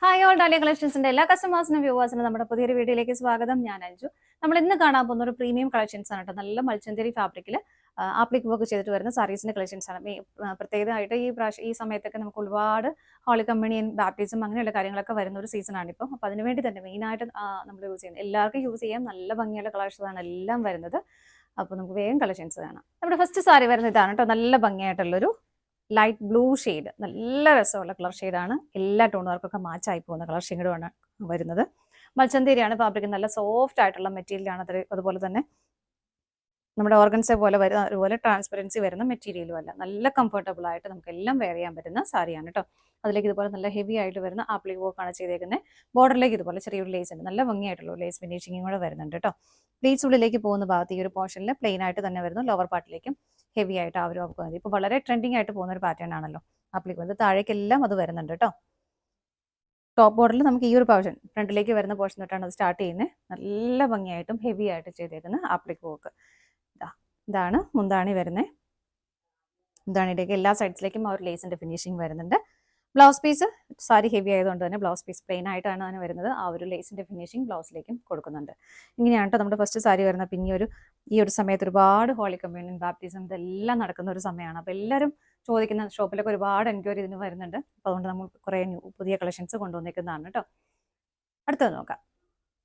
Hi all dahlia കളക്ഷൻസിന്റെ എല്ലാ കസ്റ്റമേഴ്സിനും വ്യൂവേഴ്സിനും നമ്മുടെ പുതിയൊരു വീഡിയോയിലേക്ക് സ്വാഗതം. ഞാൻ അഞ്ജു. നമ്മൾ ഇന്ന് കാണാൻ പോകുന്ന ഒരു പ്രീമിയം കളക്ഷൻസ് ആണ് കേട്ടോ. നല്ല മൾച്ചന്തേരി ഫാബ്രിക്കിൽ ആപ്ലിക് വർക്ക് ചെയ്തിട്ട് വരുന്ന സാരീസിന്റെ കളക്ഷൻസ് ആണ്. പ്രത്യേകമായിട്ട് ഈ സമയത്തൊക്കെ നമുക്ക് ഒരുപാട് ഹോളി കമ്മ്യൂണിയൻ ബാപ്റ്റിസം അങ്ങനെയുള്ള കാര്യങ്ങളൊക്കെ വരുന്ന ഒരു സീസൺ ആണ് ഇപ്പോൾ. അപ്പോൾ അതിനുവേണ്ടി തന്നെ മെയിനായിട്ട് നമ്മൾ യൂസ് ചെയ്യുന്നത് എല്ലാവർക്കും യൂസ് ചെയ്യാൻ നല്ല ഭംഗിയുള്ള കളക്ഷൻസ് ആണ് എല്ലാം വരുന്നത്. അപ്പോൾ നമുക്ക് വേഗം കളക്ഷൻസ് കാണാം. നമ്മുടെ ഫസ്റ്റ് സാരി വരുന്നത് ഇതാണ് കേട്ടോ. നല്ല ഭംഗിയായിട്ടുള്ളൊരു ലൈറ്റ് ബ്ലൂ ഷെയ്ഡ്, നല്ല രസമുള്ള കളർ ഷെയ്ഡാണ്. എല്ലാ ടോണുകാർക്കൊക്കെ മാച്ചായി പോകുന്ന കളർ ഷെയ്ഡുമാണ് വരുന്നത്. മൽച്ചന്തേരിയാണ് ഫാബ്രിക്, നല്ല സോഫ്റ്റ് ആയിട്ടുള്ള മെറ്റീരിയലാണ്. അതുപോലെ തന്നെ നമ്മുടെ ഓർഗൻസെ പോലെ വരുന്ന അതുപോലെ ട്രാൻസ്പെറൻസി വരുന്ന മെറ്റീരിയലും അല്ല, നല്ല കംഫർട്ടബിൾ ആയിട്ട് നമുക്ക് എല്ലാം വെയർ ചെയ്യാൻ പറ്റുന്ന സാരിയാണ് കേട്ടോ. അതിലേക്ക് ഇതുപോലെ നല്ല ഹെവി ആയിട്ട് വരുന്ന ആപ്ലിക് വർക്കാണ് ചെയ്തേക്കുന്നത്. ബോർഡറിലേക്ക് ഇതുപോലെ ചെറിയൊരു ലേസ് ഉണ്ട്, നല്ല ഭംഗിയായിട്ടുള്ള ലേസ് ഫിനിഷിങ്ങും കൂടെ വരുന്നുണ്ട് കേട്ടോ. പ്ലീറ്റ്സ് ഉള്ളിലേക്ക് പോകുന്ന ഭാഗത്ത് ഈ ഒരു പോർഷനിൽ പ്ലെയിൻ ആയിട്ട് തന്നെ വരുന്നു. ലോവർ പാർട്ടിലേക്കും ഹെവി ആയിട്ട് ആ ഒരു വർക്ക് മതി. ഇപ്പോൾ വളരെ ട്രെൻഡിങ് ആയിട്ട് പോകുന്ന ഒരു പാറ്റേൺ ആണല്ലോ ആപ്ലിക് വർക്ക്. താഴേക്കെല്ലാം അത് വരുന്നുണ്ട് കേട്ടോ. ടോപ്പ് ബോർഡറിൽ നമുക്ക് ഈ ഒരു പോർഷൻ ഫ്രണ്ടിലേക്ക് വരുന്ന പോർഷൻ തൊട്ടാണ് അത് സ്റ്റാർട്ട് ചെയ്യുന്നത്. നല്ല ഭംഗിയായിട്ടും ഹെവി ആയിട്ട് ചെയ്തേക്കുന്ന ആപ്ലിക് വർക്ക്. ഇതാണ് മുന്താണി വരുന്നത്. മുന്താണിയുടെയൊക്കെ എല്ലാ സൈഡ്സിലേക്കും ആ ഒരു ലേസിന്റെ ഫിനിഷിങ് വരുന്നുണ്ട്. ബ്ലൗസ് പീസ് സാരി ഹെവി ആയതുകൊണ്ട് തന്നെ ബ്ലൗസ് പീസ് പ്ലെയിൻ ആയിട്ടാണ് അതിന് വരുന്നത്. ആ ഒരു ലേസിന്റെ ഫിനിഷിങ് ബ്ലൗസിലേക്കും കൊടുക്കുന്നുണ്ട്. ഇങ്ങനെയാണ് കേട്ടോ നമ്മുടെ ഫസ്റ്റ് സാരി വരുന്നത്. പിന്നെ ഈ ഒരു സമയത്ത് ഒരുപാട് ഹോളി കമ്മ്യൂണിയൻ ബാപ്റ്റിസം ഇതെല്ലാം നടക്കുന്ന ഒരു സമയമാണ്. അപ്പോൾ എല്ലാവരും ചോദിക്കുന്ന ഷോപ്പിലൊക്കെ ഒരുപാട് എൻക്വയറി ഇതിന് വരുന്നുണ്ട്. അപ്പോൾ അതുകൊണ്ട് നമ്മൾ കുറേ പുതിയ കളക്ഷൻസ് കൊണ്ടുവന്നിരിക്കുന്നതാണ് കേട്ടോ. അടുത്തത് നോക്കാം.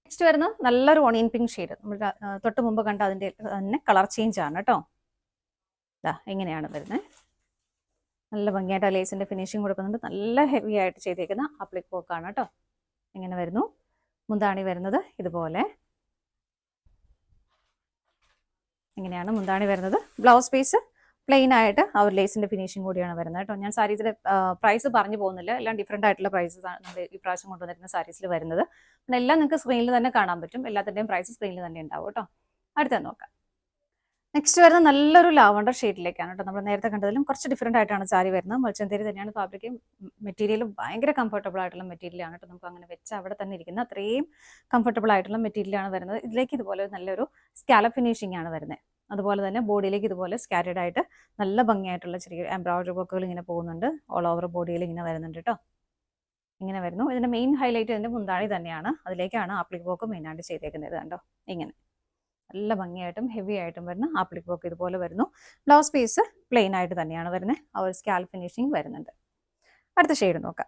നെക്സ്റ്റ് വരുന്നത് നല്ലൊരു ഓണിയൻ പിങ്ക് ഷെയ്ഡ്. നമ്മൾ തൊട്ട് മുമ്പ് കണ്ട അതിൻ്റെ തന്നെ കളർ ചേഞ്ച് ആണ് കേട്ടോ. എങ്ങനെയാണ് വരുന്നത്. നല്ല ഭംഗിയായിട്ട് ആ ലേസിന്റെ ഫിനിഷിങ് കൊടുക്കുന്നുണ്ട്. നല്ല ഹെവി ആയിട്ട് ചെയ്തേക്കുന്ന ആപ്ലിക് വർക്കാണ് കേട്ടോ. ഇങ്ങനെ വരുന്നു. മുന്താണി വരുന്നത് ഇതുപോലെ. ഇങ്ങനെയാണ് മുന്താണി വരുന്നത്. ബ്ലൗസ് പീസ് പ്ലെയിൻ ആയിട്ട് ആ ഒരു ലേസിന്റെ ഫിനിഷിങ് കൂടിയാണ് വരുന്നത് കേട്ടോ. ഞാൻ സാരീസിന്റെ പ്രൈസ് പറഞ്ഞു പോകുന്നില്ല, എല്ലാം ഡിഫറെന്റ് ആയിട്ടുള്ള പ്രൈസസ് ആണ് നമ്മൾ ഈ പ്രാവശ്യം കൊണ്ടുവന്നിരുന്ന സാരീസിൽ വരുന്നത്. പിന്നെ എല്ലാം നിങ്ങൾക്ക് സ്ക്രീനിൽ തന്നെ കാണാൻ പറ്റും. എല്ലാത്തിന്റെയും പ്രൈസ് സ്ക്രീനിൽ തന്നെ ഉണ്ടാവും കേട്ടോ. അടുത്തത് നോക്കാം. നെക്സ്റ്റ് വരുന്നത് നല്ലൊരു ലാവണ്ടർ ഷെയ്ഡിലേക്കാണ് കേട്ടോ. നമ്മൾ നേരത്തെ കണ്ടതിലും കുറച്ച് ഡിഫറെന്റ് ആയിട്ടാണ് സാരി വരുന്നത്. മൽച്ചന്തേരി തന്നെയാണ് ഫാബ്രിക്. മെറ്റീരിയലും ഭയങ്കര കംഫർട്ടബിൾ ആയിട്ടുള്ള മെറ്റീരിയലാണ് കേട്ടോ. നമുക്ക് അങ്ങനെ വെച്ച് അവിടെ തന്നെ ഇരിക്കുന്ന അത്രയും കംഫർട്ടബിൾ ആയിട്ടുള്ള മെറ്റീരിയലാണ് വരുന്നത്. ഇതിലേക്ക് ഇതുപോലെ നല്ലൊരു സ്കാലപ്പ് ഫിനിഷിംഗ് ആണ് വരുന്നത്. അതുപോലെ തന്നെ ബോഡിയിലേക്ക് ഇതുപോലെ സ്കാറ്റേഡ് ആയിട്ട് നല്ല ഭംഗിയായിട്ടുള്ള ചെറിയ എംബ്രോയിഡറി വർക്കുകൾ ഇങ്ങനെ പോകുന്നുണ്ട്. ഓൾ ഓവർ ബോഡിയിൽ ഇങ്ങനെ വരുന്നുണ്ട് കേട്ടോ. ഇങ്ങനെ വരുന്നു. ഇതിന്റെ മെയിൻ ഹൈലൈറ്റ് ഇതിന്റെ മുന്താണി തന്നെയാണ്. അതിലേക്കാണ് ആപ്ലിക് വർക്ക് മെയിനായിട്ട് ചെയ്തേക്കുന്നത് കണ്ടോ. ഇങ്ങനെ നല്ല ഭംഗിയായിട്ടും ഹെവി ആയിട്ടും വരുന്ന ആപ്ലിക് വർക്ക് ഇതുപോലെ വരുന്നു. ബ്ലൗസ് പീസ് പ്ലെയിൻ ആയിട്ട് തന്നെയാണ് വരുന്നത്. ആ ഒരു സ്കാൽപ്പ് ഫിനിഷിംഗ് വരുന്നുണ്ട്. അടുത്ത ഷെയ്ഡ് നോക്കാം.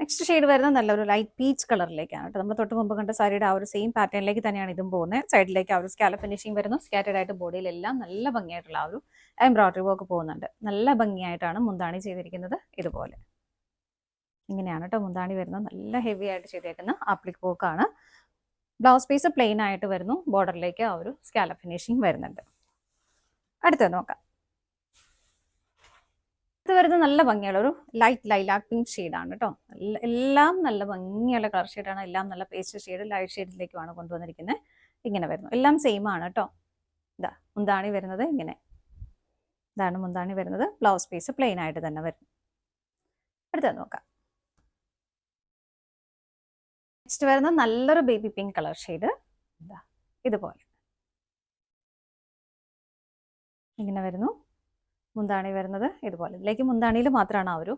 നെക്സ്റ്റ് ഷെയ്ഡ് വരുന്നത് നല്ലൊരു ലൈറ്റ് പീച്ച് കളറിലേക്കാണ് കേട്ടോ. നമ്മൾ തൊട്ട് മുമ്പ് കണ്ട സാരിയുടെ ആ ഒരു സെയിം പാറ്റേണിലേക്ക് തന്നെയാണ് ഇതും പോകുന്നത്. സൈഡിലേക്ക് ആ ഒരു സ്കാലപ്പ് ഫിനിഷിംഗ് വരുന്നു. സ്കാറ്റേഡ് ആയിട്ട് ബോഡിയിലെല്ലാം നല്ല ഭംഗിയായിട്ടുള്ള ആ ഒരു എംബ്രോയിഡറി വർക്ക് പോകുന്നുണ്ട്. നല്ല ഭംഗിയായിട്ടാണ് മുന്താണി ചെയ്തിരിക്കുന്നത്. ഇതുപോലെ ഇങ്ങനെയാണ് കേട്ടോ മുന്താണി വരുന്നത്. നല്ല ഹെവി ആയിട്ട് ചെയ്തേക്കുന്ന ആപ്ലിക് വർക്കാണ്. ബ്ലൗസ് പീസ് പ്ലെയിൻ ആയിട്ട് വരുന്നു. ബോർഡറിലേക്ക് ആ ഒരു സ്കാലപ്പ് ഫിനിഷിംഗ് വരുന്നുണ്ട്. അടുത്തത് നോക്കാം. ഇത് വരുന്നത് നല്ല ഭംഗിയുള്ള ഒരു ലൈറ്റ് ലൈലാക്ക് പിങ്ക് ഷെയ്ഡാണ് കേട്ടോ. എല്ലാം നല്ല ഭംഗിയുള്ള കളർ ഷെയ്ഡാണ്. എല്ലാം നല്ല പേസ്റ്റ് ഷെയ്ഡ് ലൈറ്റ് ഷെയ്ഡിലേക്കുമാണ് കൊണ്ടുവന്നിരിക്കുന്നത്. ഇങ്ങനെ വരുന്നു. എല്ലാം സെയിം ആണ് കേട്ടോ. മുന്താണി വരുന്നത് ഇങ്ങനെ. ഇതാണ് മുന്താണി വരുന്നത്. ബ്ലൗസ് പീസ് പ്ലെയിൻ ആയിട്ട് തന്നെ വരുന്നു. അടുത്തത് നോക്കാം. നെക്സ്റ്റ് വരുന്നത് നല്ലൊരു ബേബി പിങ്ക് കളർ ഷെയ്ഡ്. ഇതുപോലെ ഇങ്ങനെ വരുന്നു. മുന്താണി വരുന്നത് ഇതുപോലെ. ഇതിലേക്ക് മുന്താണിയിൽ മാത്രമാണ് ആ ഒരു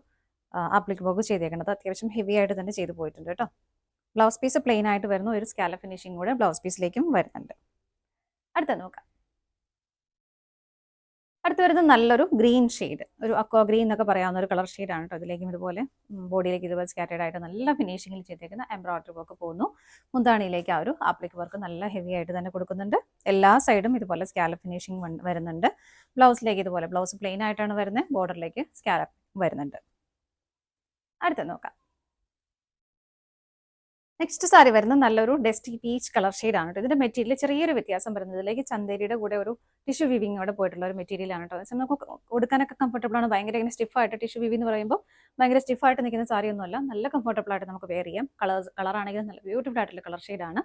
ആപ്ലിക് വർക്ക് ചെയ്തേക്കുന്നത്. അത്യാവശ്യം ഹെവി ആയിട്ട് തന്നെ ചെയ്തു പോയിട്ടുണ്ട് കേട്ടോ. ബ്ലൗസ് പീസ് പ്ലെയിൻ ആയിട്ട് വരുന്നു. ഒരു സ്കാലപ്പ് ഫിനിഷിംഗ് കൂടെ ബ്ലൗസ് പീസിലേക്കും വരുന്നുണ്ട്. അടുത്ത നോക്കാം. അടുത്ത് വരുന്നത് നല്ലൊരു ഗ്രീൻ ഷെയ്ഡ്, ഒരു അക്വാ ഗ്രീൻ എന്നൊക്കെ പറയാവുന്ന ഒരു കളർ ഷെയ്ഡാണ് കേട്ടോ. ഇതിലേക്കും ഇതുപോലെ ബോഡിയിലേക്ക് ഇതുപോലെ സ്കാറ്റേഡ് ആയിട്ട് നല്ല ഫിനിഷിംഗിൽ ചെയ്തേക്കുന്ന എംബ്രോയിഡറി വർക്ക് പോകുന്നു. മുന്താണിയിലേക്ക് ആ ഒരു ആപ്ലിക് വർക്ക് നല്ല ഹെവി ആയിട്ട് തന്നെ കൊടുക്കുന്നുണ്ട്. എല്ലാ സൈഡും ഇതുപോലെ സ്കാലപ്പ് ഫിനിഷിംഗ് വരുന്നുണ്ട്. ബ്ലൗസിലേക്ക് ഇതുപോലെ ബ്ലൗസ് പ്ലെയിൻ ആയിട്ടാണ് വരുന്നത്. ബോർഡറിലേക്ക് സ്കാലപ്പ് വരുന്നുണ്ട്. അടുത്ത നോക്കാം. നെക്സ്റ്റ് സാരി വരുന്നത് നല്ലൊരു ഡസ്റ്റി പീച്ച് കളർ ഷെയ്ഡാണ് കേട്ടോ. ഇതിന്റെ മെറ്റീരിയൽ ചെറിയൊരു വ്യത്യാസം വരുന്നത്. ഇതിലേക്ക് ചന്തേരിയുടെ കൂടെ ഒരു ടിഷ്യൂ വിവിങ്ങോടെ പോയിട്ടുള്ള ഒരു മെറ്റീരിയലാണ് കേട്ടോ. നമുക്ക് കൊടുക്കാനൊക്കെ കംഫർട്ടബിൾ ആണ്. ഭയങ്കര ഇങ്ങനെ സ്റ്റിഫായിട്ട് ടിഷ്യൂ വിവി എന്ന് പറയുമ്പോൾ ഭയങ്കര സ്റ്റിഫായിട്ട് നിൽക്കുന്ന സാരി ഒന്നുമല്ല. നല്ല കംഫർട്ടബിൾ ആയിട്ട് നമുക്ക് വെയർ ചെയ്യാം. കളറാണെങ്കിൽ നല്ല ബ്യൂട്ടിഫുൾ ആയിട്ടുള്ള കളർ ഷെയ്ഡാണ്.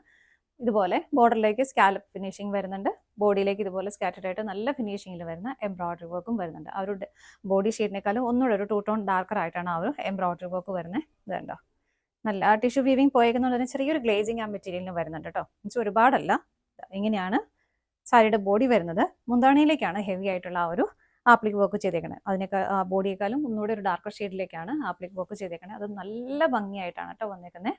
ഇതുപോലെ ബോർഡറിലേക്ക് സ്കാലപ്പ് ഫിനിഷിംഗ് വരുന്നുണ്ട്. ബോഡിയിലേക്ക് ഇതുപോലെ സ്കാറ്റഡ് ആയിട്ട് നല്ല ഫിനിഷിംഗിൽ വരുന്ന എംബ്രോയിഡറി വർക്കും വരുന്നുണ്ട്. ആ ഒരു ബോഡി ഷെയ്ഡിനേക്കാളും ഒന്നുകൂടെ ഒരു 2 ടോൺ ഡാർക്കർ ആയിട്ടാണ് ആ ഒരു എംബ്രോയിഡറി വർക്ക് വരുന്നത്. ഇതുണ്ടോ, നല്ല ടിഷ്യൂ വീവിങ് പോയേക്കുന്നതുകൊണ്ട് തന്നെ ചെറിയൊരു ഗ്ലേസിങ് ആ മെറ്റീരിയലിന് വരുന്നുണ്ട് കേട്ടോ. എന്നുവെച്ചാൽ ഒരുപാടല്ല. ഇങ്ങനെയാണ് സാരിയുടെ ബോഡി വരുന്നത്. മുന്താണിയിലേക്കാണ് ഹെവി ആയിട്ടുള്ള ആ ഒരു ആപ്ലിക് വർക്ക് ചെയ്തേക്കണേ. അതിനൊക്കെ ബോഡിയേക്കാളും ഒന്നുകൂടെ ഒരു ഡാർക്കർ ഷെയ്ഡിലേക്കാണ് ആപ്ലിക് വർക്ക് ചെയ്തേക്കണേ. അത് നല്ല ഭംഗിയായിട്ടാണ് കേട്ടോ വന്നേക്കുന്നത്.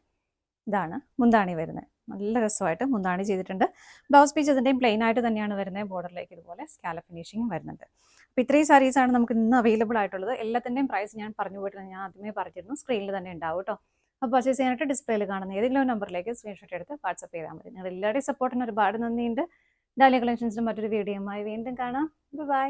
ഇതാണ് മുന്താണി വരുന്നത്. നല്ല രസമായിട്ട് മുന്താണി ചെയ്തിട്ടുണ്ട്. ബ്ലൗസ് പീസ് ഇതിൻ്റെയും പ്ലെയിൻ ആയിട്ട് തന്നെയാണ് വരുന്നത്. ബോർഡറിലേക്ക് ഇതുപോലെ സ്കാലപ്പ് ഫിനിഷിങ്ങും വരുന്നുണ്ട്. അപ്പോൾ ഇത്രയും സാരീസാണ് നമുക്ക് ഇന്ന് അവൈലബിൾ ആയിട്ടുള്ളത്. എല്ലാത്തിൻ്റെയും പ്രൈസ് ഞാൻ പറഞ്ഞു പോയിട്ടില്ല, ഞാൻ ആദ്യമേ പറഞ്ഞിരുന്നു. സ്ക്രീനിൽ തന്നെ ഉണ്ടാവും കേട്ടോ. അപ്പോൾ പർച്ചേസ് ചെയ്യാനായിട്ട് ഡിസ്പ്ലേയിൽ കാണുന്ന ഏതെങ്കിലും ഒരു നമ്പറിലേക്ക് സ്ക്രീൻഷോട്ട് എടുത്ത് വാട്സപ്പ് ചെയ്താൽ മതി. നിങ്ങൾ എല്ലാവരുടെയും സപ്പോർട്ടിന് ഒരുപാട് നന്ദിയുണ്ട്. ഡാലിയ കളക്ഷൻസിൻ്റെ മറ്റൊരു വീഡിയോയുമായി വീണ്ടും കാണാം. ബൈ.